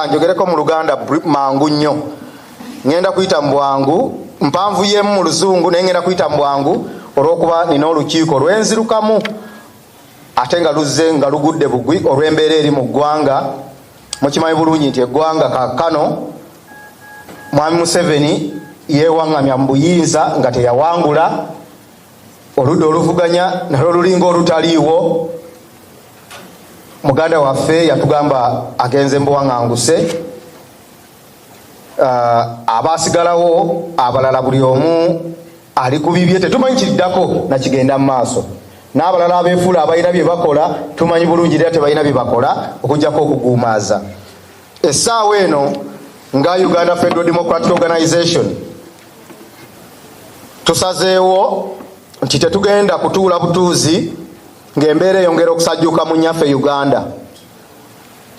kanjogereko mu Luganda mangu nnyo. Ngenda kuyita mbwangu mpanvu yemu mu Luzungu naye ngenda kuyita mbwangu olw'okuba nina olukiiko lwenzirukamu ate nga luzze nga lugudde bugwi olw'embeera eri mu ggwanga. Mukimanyi bulungi nti eggwanga kaakano Mwami Museveni yeewaŋŋamya mu buyinza nga teyawangula, oludda oluvuganya nalwo lulinga olutaliiwo. Muganda waffe yatugamba agenze mbuwaŋŋanguse, abaasigalawo abalala buli omu ali ku bibye, tetumanyi kiddako na kigenda mu maaso. N'abalala abeefuula abalina bye bakola tumanyi bulungi era tebalina bye bakola okuggyako okuguumaaza. Essaawa eno nga Uganda Federal Democratic Organization tusazeewo nti tetugenda kutuula butuuzi ng'embeera eyongera okusajjuka mu nnyaffe Uganda.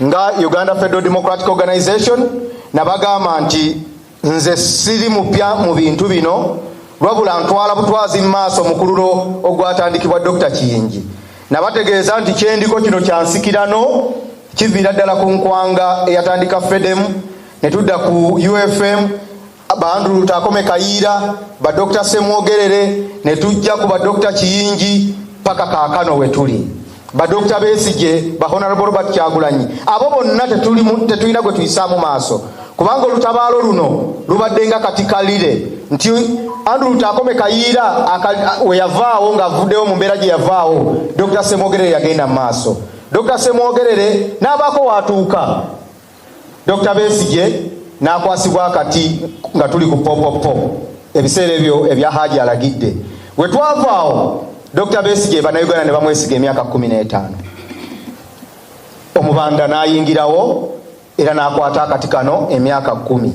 Nga Uganda Federal Democratic Organization nabagamba nti nze siri mupya mu bintu bino, wabula ntwala butwazi mu maaso mu kululo ogwatandikibwa Dr. Kiyingi. Nabategeeza nti kyendiko kino kyansikirano kiviira ddala ku nkwanga eyatandika FEDEM ne tudda ku UFM, ba Andrew Lutakome Kayiira, ba Dr. Semwogerere ne tujja ku ba Dr. Kiyingi paka kaakano we tuli. Ba Dr. Besigye, ba Honorable Robert Kyagulanyi, abo bonna tetulina gwe tuyisaamu maaso kubanga olutabaalo luno lubaddenga katikalire nti Andrew Lutakome Kayiira we yavaawo ng'avuddewo mu mbeera gye yavaawo, Dr. Semwogerere yagenda mu maaso. Dr. Semwogerere n'abaako watuuka, Dr. Besigye n'akwasibwa akati nga tuli ku popopo ebiseera ebyo ebya Hajji alagidde. We twavaawo Dr. Besigye bannayuganda ne bamwesiga emyaka 15. Omubanda n'ayingirawo era n'akwata akati kano emyaka 10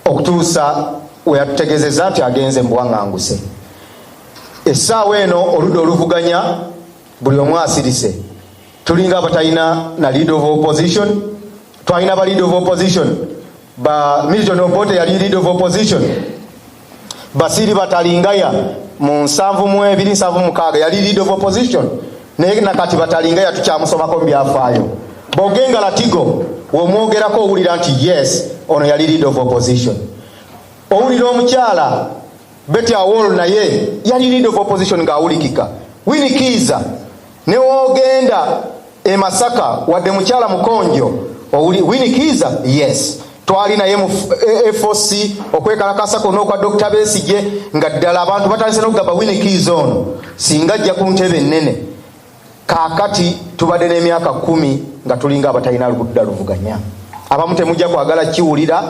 okutuusa we yatutegeezezza nti agenze mu buwaŋŋanguse. Essaawa eno oludda oluvuganya buli omu asirise. Tulinga abatalina na leader of opposition, twalina ba leader of opposition, ba Milton Obote yali leader of opposition, Basiri Batalingaya mu 726 yali leader of opposition, naye nakati Batalingaya tukyamusomako byafaayo. Bogenga Latigo womwogerako owulira nti yes ono yali leader of opposition. Owulira omukyala Betty Awol naye yali leader of opposition ng'awulikika. Winnie Kiza ne wogenda e Masaka wadde mukyala Mukonjo owuli Winnie Kiza yes twali naye mu FOC okwekalakasa kono kwa Dr. Besigye nga ddala abantu batandise n'okugamba Winnie Kiza ono singa ajja ku ntebe ennene. Kaakati tubadde n'emyaka 10 nga tulinga abatalina ludda luvuganya. Abamu temujja kwagala kiwulira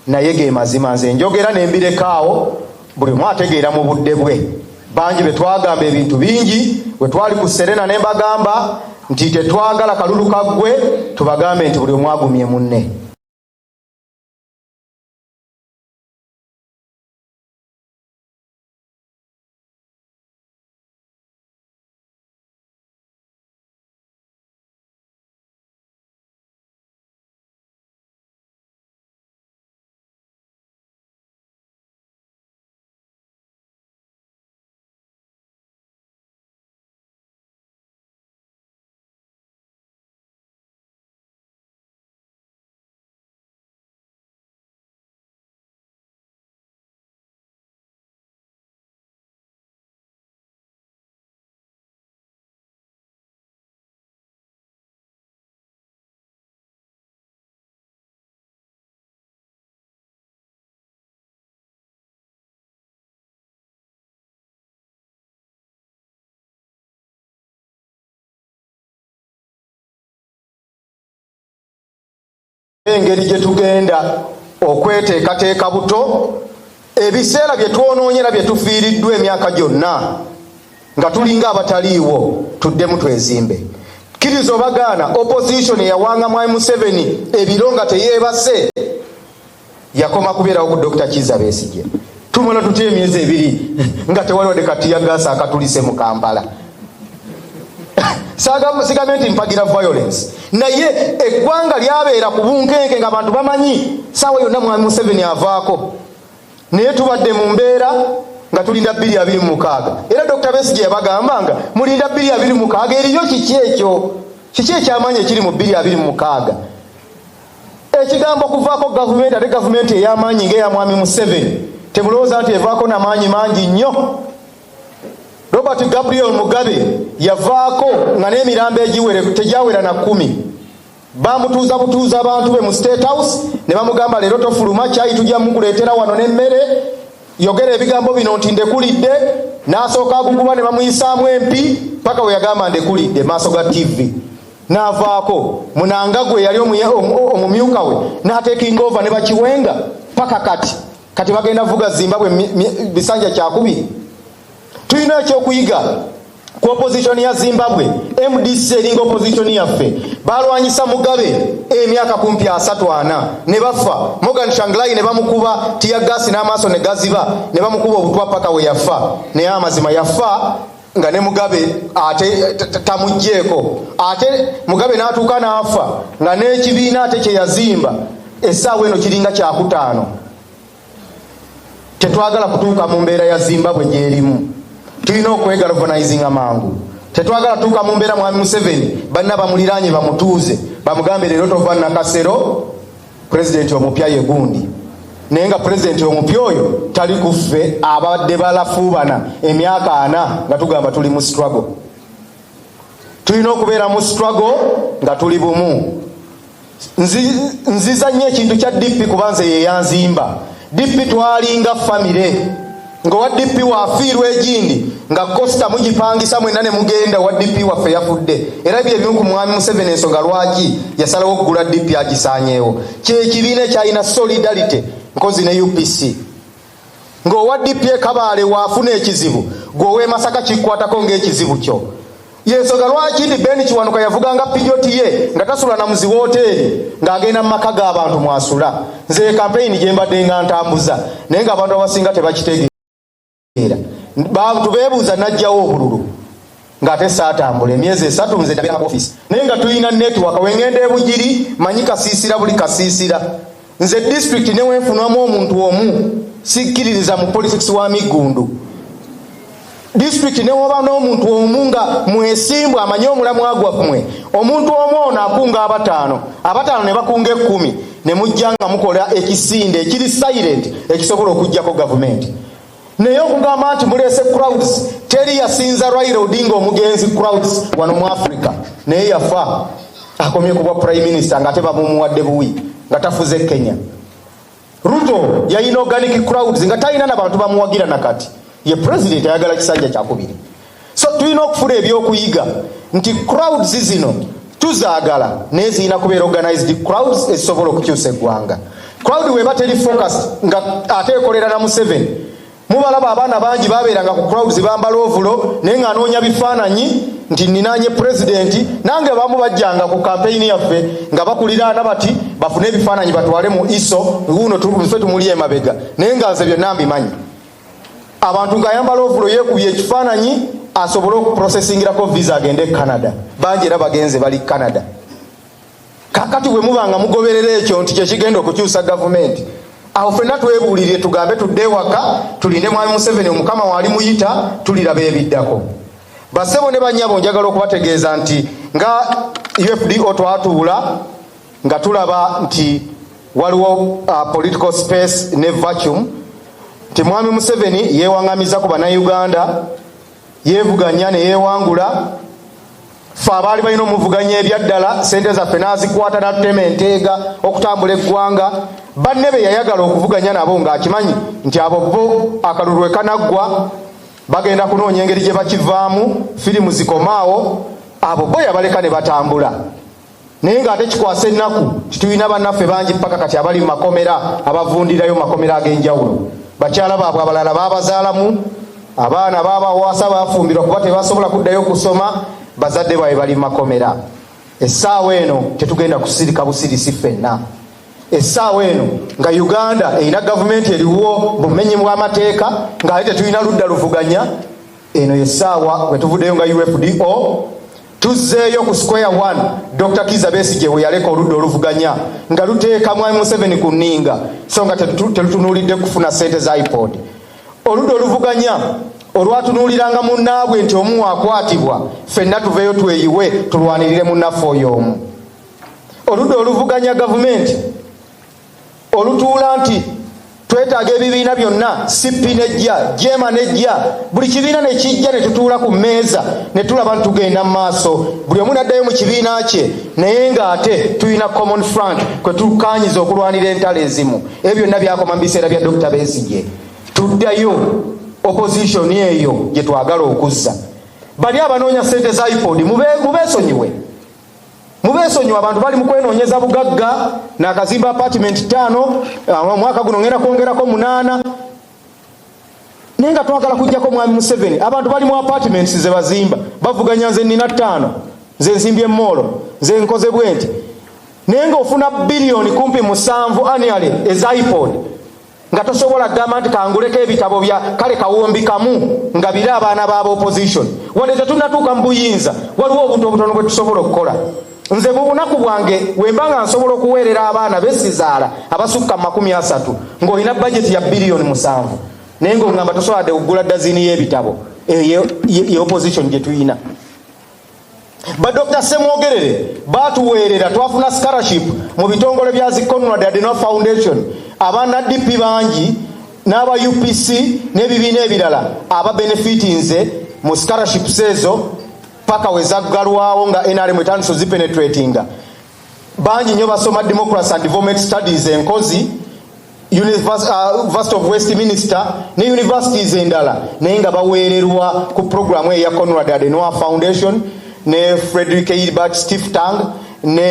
naye ge mazima. Nze njogera n'embirekaawo buli omu ategeera mu budde bwe. Bangi betwagamba ebintu bingi we twali ku Serena ne mbagamba nti tetwagala kalulu kaggwe, tubagambe nti buli omu agumye munne. Engeri gye tugenda okweteekateeka buto ebiseera bye twonoonyera bye tufiiriddwa emyaka gyonna nga tulinga abataliiwo tuddemu twezimbe. Kkiriza obagaana opposition eyawanga Mwami Museveni ebiro nga teyeebase yakoma kubeerawo ku Dr. Kizza Besigye. Tumala tutya emyezi 2 nga tewali wadde katiyagaasa akatulise mu Kampala. Sigambe nti mpagira violence naye eggwanga lyabeera ku bunkenke nga abantu bamanyi saawa yonna Mwami Museveni avaako, naye tubadde mu mbeera nga tulinda 2026 era Dr. Besigye yabagambanga mulinda 2026 eriyo kiki ekyo, kiki ekyamanyi ekiri mu 2026. ekigambo kuvaako gavumenti ate gavumenti ey'amaanyi ng'eya mwami Museveni temulowooza nti evaako n'amaanyi mangi nnyo. Robert Gabriel Mugabe yavaako nga n'emirambo egiwere tegyawera na 10. Bamutuuza butuuza abantu be mu State House ne bamugamba leero tofuluma kyayi tujja mukuleetera wano n'emmere yogera ebigambo bino nti ndekulidde, n'asooka aguguba ne bamuyisaamu MP paka we yagamba ndekulidde maaso ga TV. N'avaako Munangagwa yali omumyuka we n'atekinga over ne bakiwenga paka kati bagenda vuga Zimbabwe bisanja kyakubiri. Tulina ekyokuyiga ku opposition ya Zimbabwe. MDC eringa opposition yaffe balwanyisa Mugabe emyaka kumpi 34 ne bafa. Morgan Shanglai ne bamukuba tia gasi n'amaaso ne gaziba ne bamukuba obutwa paka we yafa. Ne amazima yafa nga ne Mugabe ate tamujjeeko. Ate Mugabe n'atuuka n'afa nga n'ekibiina ate kye yazimba essaawa eno kiringa kyakutaano. Tetwagala kutuuka mu mbeera ya Zimbabwe gy'erimu. Tulina okwegalvanizing amangu. Tetwagala tuuka mu mbeera mwami Museveni banna bamuliraanye bamutuuze bamugambe leero tova Nakasero pulezidenti omupya ye gundi. Naye nga pulezidenti omupya oyo tali kuffe abadde balafuubana emyaka 4 nga tugamba tuli mu struggle. Tulina okubeera mu struggle nga tuli bumu. Nziza nnyo ekintu kya DP kubanze ye yanzimba. DP twalinga famire nga wa DP wafiirwa egindi nga Costa mugipangisa mwenna ne mugenda wa DP waffe yafudde. Era by'ebimu mwami Museveni ensonga lwaki yasalawo okugula DP agisaanyeewo. Kyekibiina ekyalina solidarity nkozi ne UPC. Ng'owa DP Kabaale waafuna ekizibu gw'ow'e Masaka kikwatako ng'ekizibu kyo. Yensonga lwaki ndi Ben Kiwanuka yavuganga pijoti ye nga tasula na muzi wooteri ng'agenda mu maka g'abantu mwasula. Nze campaign gye mbadde nga ntambuza naye nga abantu abasinga tebakitegeera. Tubeebuuza najjawo obululu ng'ate saatambula emyezi 3 nze ndabira mu office. Naye nga tulina network wengenda ebugiri manyi kasiisira buli kasiisira. Nze district ne wenfunamu omuntu omu sikkiririza mu politics wa Migundu. District ne waba n'omuntu omu nga mwesimbwa amanyi omulamu agwammwe. Omuntu omu ono akunga abataano ne bakunga 10 ne mujja nga mukola ekisinde ekiri silent ekisobola okuggyako gavumenti. Naye okugamba nti muleese crowds teri yasinza Raila Odinga omugenzi crowds wano mu Africa naye yafa akomye kuba prime minister nga teba mumuwadde buwi nga tafuze Kenya. Ruto yayina organic crowds nga talina n'abantu bamuwagira nakati. Ye president ayagala kisanja kyakubiri. So tulina okufuna ebyokuyiga nti crowds zino tuzaagala naye zirina kubeera organized crowds ezisobola okukyusa eggwanga. Crowd weba teri focus nga ate ekolera na Museveni. Mubalaba abaana bangi babeeranga ku crowds bambala ovulo naye nga anoonya bifaananyi nti ninaanye president nange bamu bajjanga ku campaign yaffe nga bakuliraana bati bafune ebifaananyi batwale mu ISO guno tuffe tumuli emabega naye nga nze byonna mbimanyi. Abantu ng'ayambala ovulo yeekubye ekifaananyi asobole okuprocessingirako visa agende Canada. Bangi era bagenze bali Canada. Kakati bwe mubanga mugoberera ekyo nti kyekigenda okukyusa gavumenti awo ffenna twebuulirire tugambe tudde ewaka tulinde mwami Museveni omukama waali muyita tuliraba ebiddako. Bassebo ne bannyabo njagala okubategeeza nti nga UFDO twatuula nga tulaba nti waliwo political space ne vacuum nti mwami Museveni yeewaŋŋamiza ku bannayuganda yeevuganya ne yeewangula. Ffe abaali balina omuvuganya ebyaddala sente zaffe n'azikwata n'atutema enteega okutambula eggwanga. Banne be yayagala okuvuganya nabo ng'akimanyi nti abo bo akalulu ekanaggwa bagenda kunoonya engeri gye bakivaamu firimu zikomaawo abo bo yabaleka ne batambula. Naye ng'ate kikwasa ennaku titulina bannaffe bangi paka kati abali mu makomera abavundirayo mu makomera ag'enjawulo. Bakyala baabwe abalala baabazaalamu abaana baabawasa baafumbirwa kuba tebasobola kuddayo kusoma bazadde baabwe bali mu makomera. Essaawa eno tetugenda kusirika busirisi ffenna. Essaawa eno nga Uganda erina gavumenti eriwo bumenyi bw'amateeka ng'ate tetulina ludda luvuganya. Eno yessaawa bwe tuvuddeyo nga UFDO tuzzeeyo ku square one Dr. Kizza Besigye we yaleka oludda oluvuganya nga luteeka mwami Museveni ku nninga so nga telutunuulidde kufuna ssente za iPod. Oludda oluvuganya olwatunuuliranga munnaabwe nti omu akwatibwa ffenna tuveeyo tweyiwe tulwanirire munnaffe oyo omu. Oludda oluvuganya gavumenti olutuula nti twetaaga ebibiina byonna CP nejja Jema nejja buli kibiina ne kijja ne tutuula ku mmeeza ne tulaba ntugenda mu maaso buli omu naddayo mu kibiina kye naye ng'ate tulina common front kwe tukanyiza okulwanira entalo ezimu ebyo byonna byakoma mu biseera bya Dr. Besigye tuddayo opposition eyo gye twagala okuzza bali abanoonya ssente za iPod mubeesonyiwe abantu bali mu kwenoonyeza bugagga n'akazimba apartment 5 omwaka guno ngenda kwongerako 8 naye nga twagala kujjako mwami Museveni abantu bali mu apartments ze bazimba bavuganya nze nina 5 nze nzimbye moolo nze nkoze bwenti naye nga ofuna biliyoni kumpi 7 annually eza iPod nga tosobola gamba nti kanguleko ebitabo bya kale kawombi kamu nga bira abaana b'aba opposition wadde tetunnatuuka mu buyinza waliwo obuntu obutono bwe tusobola okukola nze mu bunaku bwange wembanga nsobola okuweerera abaana besizaala abasukka 30 ng'olina budget ya biliyoni 7 naye ng'ogamba tosobodde okugula dazini y'ebitabo eyo opposition gye tuyina ba Dr. Semwogerere batuweerera twafuna scholarship mu bitongole bya Conrad Adenauer Foundation abaana DP bangi n'aba UPC n'ebibiina ebirala aba benefitinze mu scholarships ezo paka wezaggalwawo nga NRM etandise zipenetratinga bangi nnyo basoma democracy and development studies enkozi University of Westminster ne universities endala naye nga baweererwa ku programu eya Conrad Adenauer Foundation ne Frederick Hilbert Stiftung ne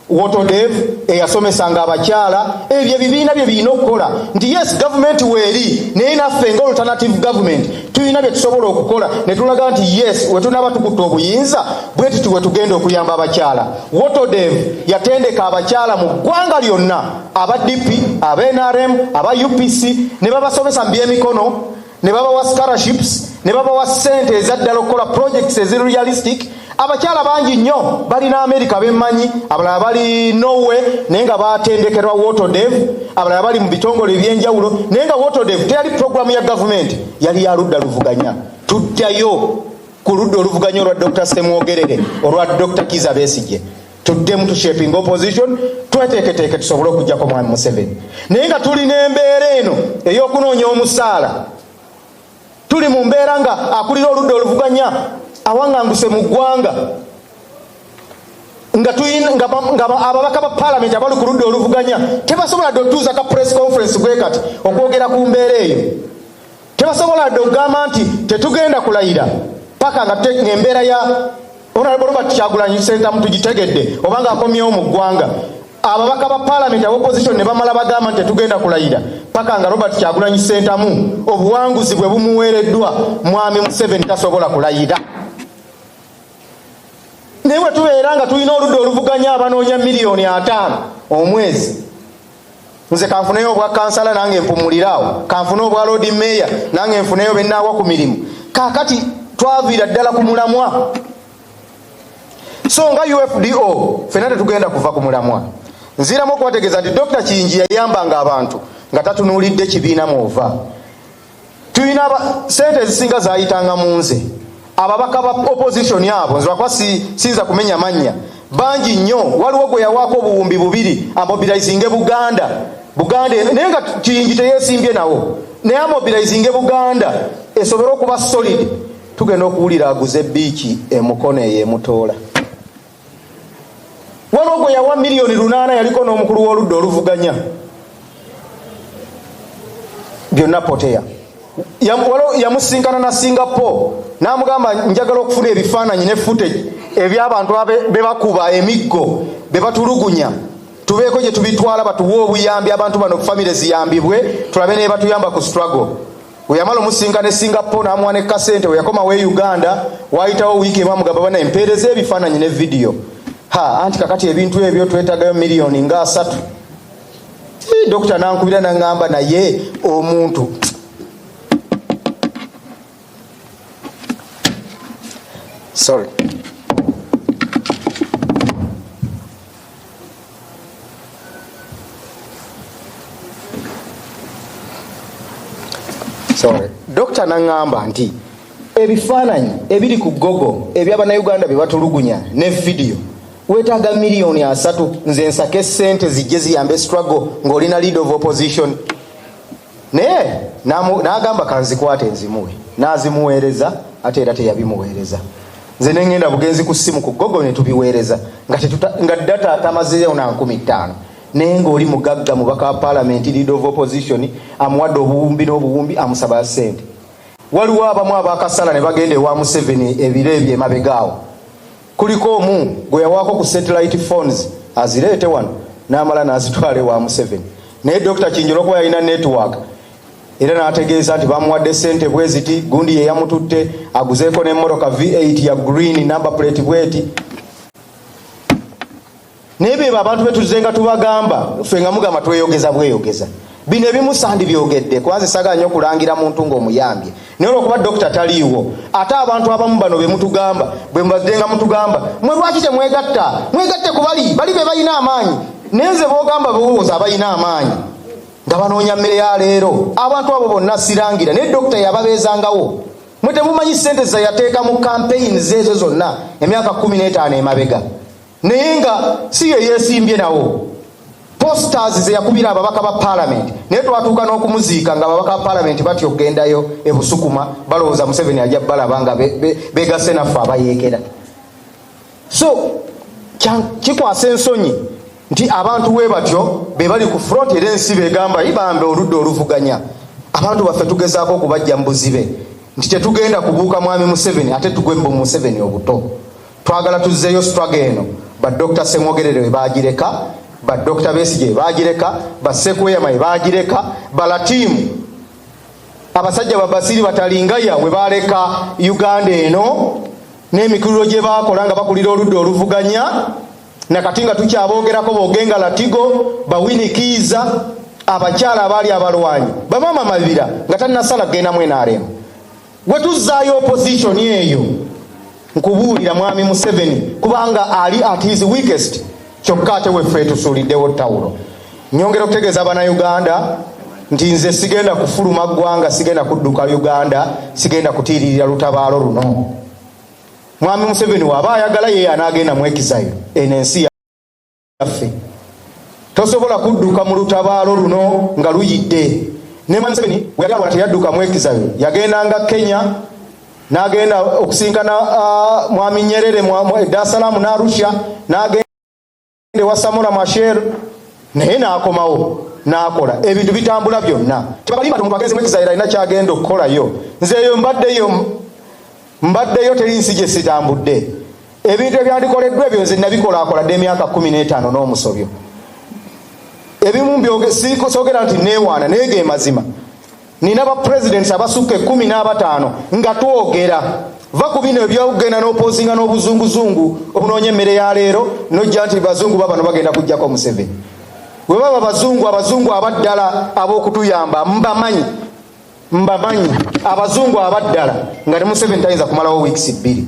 Wotodev eyasomesanga abakyala ebyo ebibiina bye birina okukola nti yes government weeri naye naffe nga alternative government tulina bye tusobola okukola ne tulaga nti yes wetunaba tukutta obuyinza bwe tuti we tugenda okuyamba abakyala Wotodev yatendeka abakyala mu ggwanga lyonna aba DP aba NRM aba UPC ne babasomesa mu by'emikono ne babawa scholarships ne babawa ssente ezaddala okukola projects realistic abakyala bangi nnyo balina America bemmanyi abalala bali Norway naye nga batendekerwa Wotodev abalala bali mu bitongole ebyenjawulo naye nga Wotodev teyali programu ya government yali ya ludda luvuganya tuddayo ku ludda oluvuganya olwa Dr. Semwogerere olwa Dr. Kizza Besigye tuddemu tushaping opposition tweteeketeeke tusobole okujjako mwami Museveni naye nga tulina embeera eno ey'okunoonya omusaala tuli mu mbeera nga akulira oludda oluvuganya awanganguse mu ggwanga nga ababaka ba parliament abali ku ludda oluvuganya tebasobola dde okutuuza ka press conference bwe kati okwogera ku mbeera eyo tebasobola dde okugamba nti tetugenda kulayira paka nga embeera ya Honorable Robert Kyagulanyi Ssentamu tugitegedde obanga akomyewo mu ggwanga ababaka ba parliament aba opposition ne bamala bagamba nti tetugenda kulayira paka nga Robert Kyagulanyi Ssentamu obuwanguzi bwe bumuweereddwa mwami Museveni tasobola kulayira newe tubeera nga tulina oludda oluvuganya abanoonya miliyoni 5 omwezi nze kanfuneyo obwa kansala nange mpumuliraawo kanfuneyo obwa road mayor nange nfuneyo bennaawa ku mirimu kaakati twaviira ddala ku mulamwa so nga UFDO fena tetugenda kuva ku mulamwa nziramu okubategeeza nti Dr. Kingi yayambanga abantu nga tatunuulidde kibiina mwova tulina sente ezisinga zayitanga mu nze ababaka ba opposition abo nze bakwa sinza kumenya mannya bangi nnyo waliwo gwe yawaako obuwumbi 2 amobilizinge Buganda naye nga Kingi teyeesimbye nawo naye amobilizinge Buganda esobole okuba solid tugenda okuwulira aguze biiki emukono eyo emutoola waliwo gwe yawa miliyoni 8 yaliko n'omukulu w'oludda oluvuganya byonna poteya yamusinkana na Singapore n'amugamba njagala okufuna ebifaananyi ne footage eby'abantu be bakuba emiggo be batulugunya tubeeko gye tubitwala batuwe obuyambi abantu bano famire ziyambibwe tulabe ne batuyamba ku struggle we yamala omusinkana e Singapore n'amuwa ne kasente we yakoma we Uganda wayitawo wiiki bamugamba bana empeereza ebifaananyi ne video anti kakati ebintu ebyo twetagayo miliyoni nga 3 Dr. nankubira nangamba naye omuntu sorry Dr. nangamba nti ebifaananyi ebiri ku Google eby'abannayuganda bye batulugunya ne video wetaaga milioni 3 nze nsake sente zijje ziyambe struggle ng'olina lead of opposition. Naye n'agamba kanzikwate nzimuwe, n'azimuweereza ate era teyabimuweereza. Nze ne ngenda bugenzi ku ssimu ku Google ne tubiweereza nga data tamazeeyo na 15,000. Naye ng'oli mugagga mubaka wa parliament lead of opposition amuwadde obuwumbi n'obuwumbi amusaba ssente. Waliwo abamu abakasala ne bagenda ewa Museveni ebiro ebyo emabegaawo. Kuliko omu gwe yawaako ku satellite phones azireete wano n'amala n'azitwala ewa Museveni. Naye Dr. Kinjolo kuba yalina network era n'ategeeza nti bamuwadde ssente bwe ziti, gundi ye yamututte aguzeeko n'emmotoka V8 ya green number plate bweti. Naye beba abantu betuzenga tubagamba ffe nga mugamba tweyogeza bweyogeza. Bino ebimu sandi byogedde kwanze saga nnyo kulangira muntu ng'omuyambye. Naye olwokuba dokita taliiwo ate abantu abamu bano be mutugamba bwe mbazdenga mutugamba mwe lwaki temwegatte ku bali be balina amaanyi. Naye nze boogamba bewooza abalina amaanyi nga banoonya mmere ya leero. Abantu abo bonna sirangira naye dokita yababeezangawo. Mwe temumanyi ssente ze yateeka mu campaigns ezo zonna emyaka 15 emabega. Naye nga si ye yeesimbye nawo. Posters ze yakubira ababaka ba parliament naye twatuuka n'okumuziika nga ababaka ba parliament batyo okugendayo e Busukuma balowooza Museveni ajja balaba nga begasse naffe abayeekera. So kikwasa ensonyi nti abantu we batyo be bali ku front era ensi begamba ibambe oludde oluvuganya. Abantu baffe tugezaako okubajja mu buzibe nti tetugenda kubuuka mwami Museveni ate tugwe mu Museveni obuto. Twagala tuzzeeyo struggle eno ba Dr. Semwogerere we baagireka, ba Dr. Besigye baagireka, ba Sekweyama baagireka, ba Latimu abasajja babasiri batalingaya we baleka Uganda eno n'emikululo gye baakola nga bakulira oludde oluvuganya. Nakati nga tukyaboogerako boogenga Latigo, bawinikiiza abakyala abaali abalwanyi bamama mabira nga tannasala genda NRM. Gwe tuzzaayo opposition eyo nkubuulira mwami Museveni kubanga ali at his weakest. Kyokka ate weffe tusuuliddewo tawulo. Nyongera okutegeeza Bannayuganda nti nze sigenda kufuluma ggwanga, sigenda kudduka Uganda, sigenda kutiiririra lutabaalo luno. Mwami Museveni waba ayagala ye anaagenda mwekizayo eno ensi yaffe. Tosobola kudduka mu lutabaalo luno nga luyidde. Ne Mwami Museveni weyagala teyadduka mwekizayo, yagendanga Kenya n'agenda okusinkana Mwami Nyerere mu Dar es Salaam n'Arusha, n'agenda wa Samora Machel naye n'akomawo n'akola ebintu bitambula byonna. Tebalimba omuntu agenze mwekizayo alina kyagenda okukolayo. Nzeeyo mbaddeyo teri nsi gye sitambudde. Ebintu ebyandikoleddwa ebyo nze nabikolakoladde emyaka 15 n'omusobyo. Ebimu soogera nti neewaana naye ge mazima. Nina ba presidents abasukka 15 nga twogera. Va ku bino ebyokugenda n'opozinga n'obuzunguzungu obunoonye emmere ya leero nojja nti bazungu babano bagenda kujjako Museveni. Bwe baba abazungu abaddala ab'okutuyamba mbamanyi abazungu abaddala nga ne Museveni tayinza kumalawo weeks 2.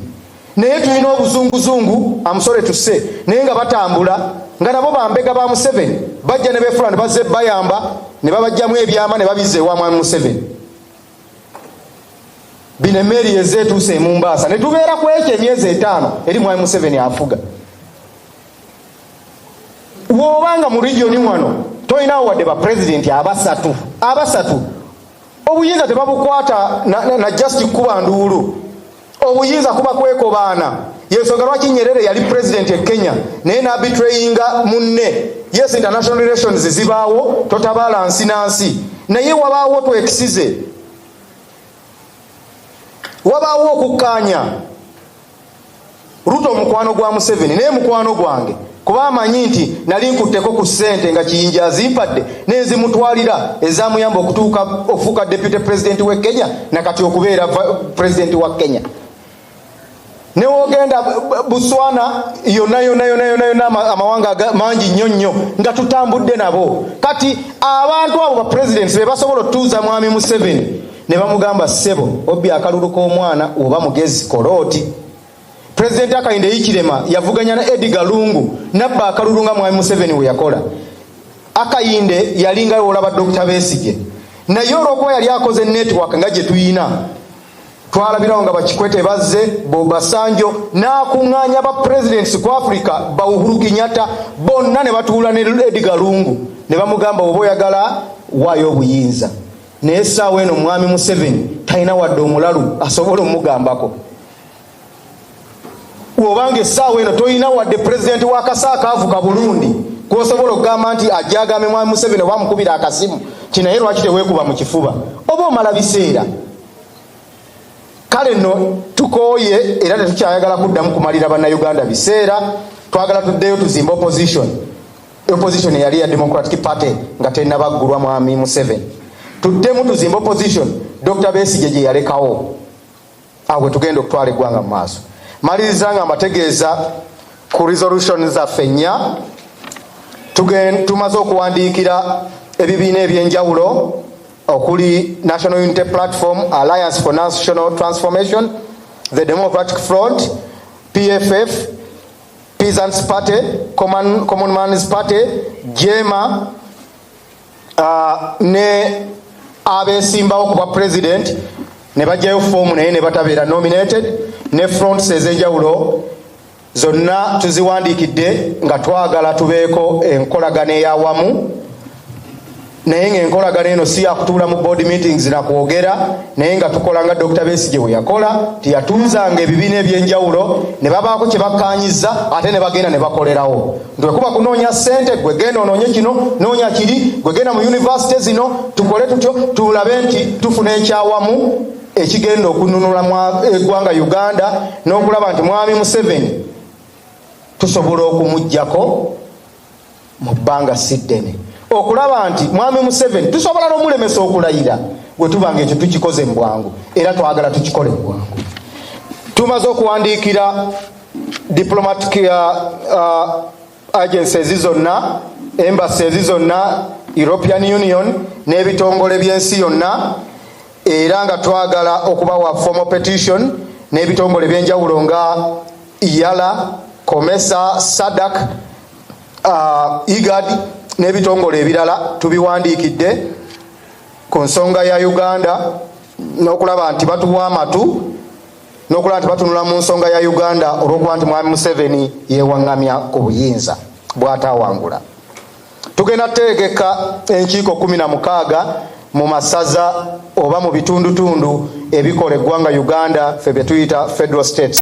Naye tulina obuzunguzungu amusole tusse naye nga batambula nga nabo bambega ba Museveni bajja ne beefula ne bazze bayamba ne babajjamu ebyama ne babizza ewa mwami Museveni. Bino emmeri ezeetuuse e Mombasa ne tubeera ku ekyo emyezi 5 eri mwami Museveni afuga. Wobanga mu regioni wano toyinawo wadde ba president abasatu obuyinza tebabukwata na just kuba nduulu. Obuyinza kuba kwekobaana. Yensonga lwaki Nyerere yali president e Kenya naye n'abitrayinga munne. Yes, international relations zibaawo, totabaala nsi nansi, naye wabaawo twekisize, wabaawo okukkaanya. Ruto mukwano gwa Museveni naye mukwano gwange kuba amanyi nti nali nkutteko ku ssente nga Kiyinja azimpadde n'ezimutwalira ezamuyamba okufuuka deputy president w'e Kenya nakati okubeera president wa Kenya. Newogenda Botswana yonna amawanga mangi nnyo nga tutambudde nabo. Kati abantu abo ba presidents be basobola otuuza mwami Museveni ne bamugamba ssebo obbi akalulu k'omwana oba mugezi koloti. President Akainde Ichirema yavuganya na Edgar Lungu nabba akalulu nga mwami Museveni we yakola. Akainde yalinga olaba Dr. Besigye naye olwokuba yali akoze network nga gye tuyina twalabirawo nga Bakikwete bazze, Bobasanjo n'akuŋŋaanya ba presidents ku Africa ba Uhuru Kenyatta bonna ne batuula ne Edgar Lungu ne bamugamba oba oyagala waayo obuyinza. Naye essaawa eno Mwami Museveni talina wadde omulalu asobola omugambako. Wobanga essaawa eno toyina wadde president wa Kasaakaavu ka Burundi kw'osobola okugamba nti ajja agambe Mwami Museveni oba amukubira akasimu kino naye lwaki teweekuba mu kifuba oba omala biseera. Kale nno tukooye era tetukyayagala kuddamu kumalira bannayuganda biseera, twagala tuddeyo tuzimba opposition eyali ya Democratic Party nga tennabaggulwa Mwami Museveni. Tuddemu tuzimba opposition Dr. Besigye gye yalekawo, awe tugenda okutwala eggwanga mu maaso. Maliriza nga mbategeeza ku resolution zaffe nnya tumaze okuwandiikira ebibiina ebyenjawulo okuli National Unity Platform, Alliance for National Transformation, the Democratic Front, PFF, Peasants Party, Common Man's Party, JEMA, ne abesimbawo kuba president ne bajjayo form naye ne batabeera nominated, ne fronts ez'enjawulo zonna tuziwandiikidde nga twagala tubeeko enkolagana ey'awamu. Naye ng'enkolagana eno si yakutuula mu board meetings na kwogera, naye nga tukola nga Dr. Besigye bwe yakola, tiyatuuzanga ebibiina ebyenjawulo ne babaako kye bakkaanyizza ate ne bagenda ne bakolerawo. Twekuba kunoonya ssente, gwe genda onoonye kino, noonya kiri, gwe genda mu university zino, tukole tutyo tulabe nti tufuna ekyawamu ekigenda okununula eggwanga Uganda n'okulaba nti Mwami Museveni tusobola okumuggyako mu bbanga si ddene. Okulaba nti Mwami Museveni tusobola n'omulemesa okulayira bwe tubanga ekyo tukikoze mu bwangu era twagala tukikole mu bwangu. Tumaze okuwandiikira diplomatic agencies zonna, embassies zonna, European Union n'ebitongole by'ensi yonna, era nga twagala okubawa formal petition n'ebitongole by'enjawulo nga IALA, COMESA, SADC, IGAD n'ebitongole ebirala tubiwandiikidde ku nsonga ya Uganda n'okulaba nti batuwa amatu n'okulaba nti batunula mu nsonga ya Uganda olw'okuba nti Mwami Museveni yeewaŋŋamya ku buyinza bw'ataawangula. Tugenda kutegeka enkiiko 16 mu masaza oba mu bitundutundu ebikola eggwanga Uganda ffe bye tuyita federal states.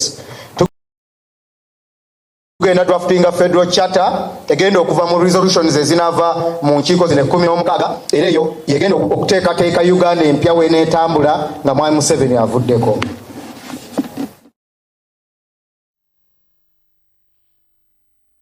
Tugenda draftinga federal charter egenda okuva mu resolutions ezinava mu nkiiko zino 16 era eyo yegenda okuteekateeka Uganda empya w'eneetambula nga Mwami Museveni avuddeko.